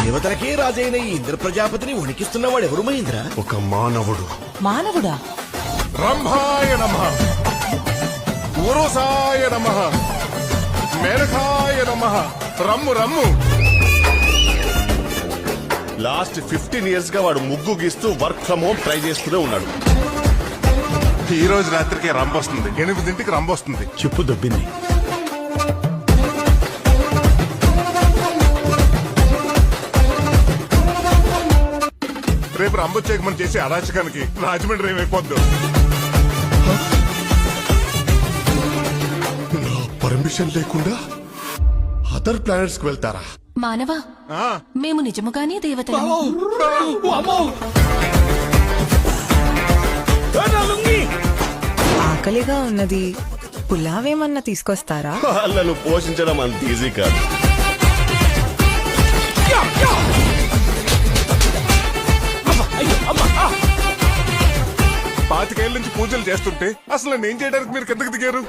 దేవతలకే రాజైన ఈ ఇంద్ర ప్రజాపతిని వణికిస్తున్నవాడు ఎవరు మహేంద్ర? ఒక మానవుడు. మానవుడా? రంభాయ నమః, ఉరుసాయ నమః, మేనకాయ నమః. రమ్ము రమ్ము. లాస్ట్ 15 years గా వాడు ముగ్గు గీస్తూ వర్క్ ఫ్రమ్ హోమ్ ట్రై చేస్తూనే ఉన్నాడు. ఈ రోజు రాత్రికి రంబొస్తుంది, 8ంటికి రంబొస్తుంది. చెప్పు దబ్బింది. రేపు రంబొచ్చాక మనం చేసే అరాచకానికి రాజమండ్రి ఏమైపోద్దు. నా పర్మిషన్ లేకుండా అదర్ ప్లానెట్స్ కి వెళ్తారా? మానవా, మేము నిజముగానే దేవతలము. ఆకలిగా ఉన్నది, పులావేమన్నా తీసుకొస్తారా? వాళ్ళను పోషించడం అంత ఈజీ కాదు. పాతికేళ్ల నుంచి పూజలు చేస్తుంటే అసలు నేను చేయడానికి మీరు కిందకి దిగారు.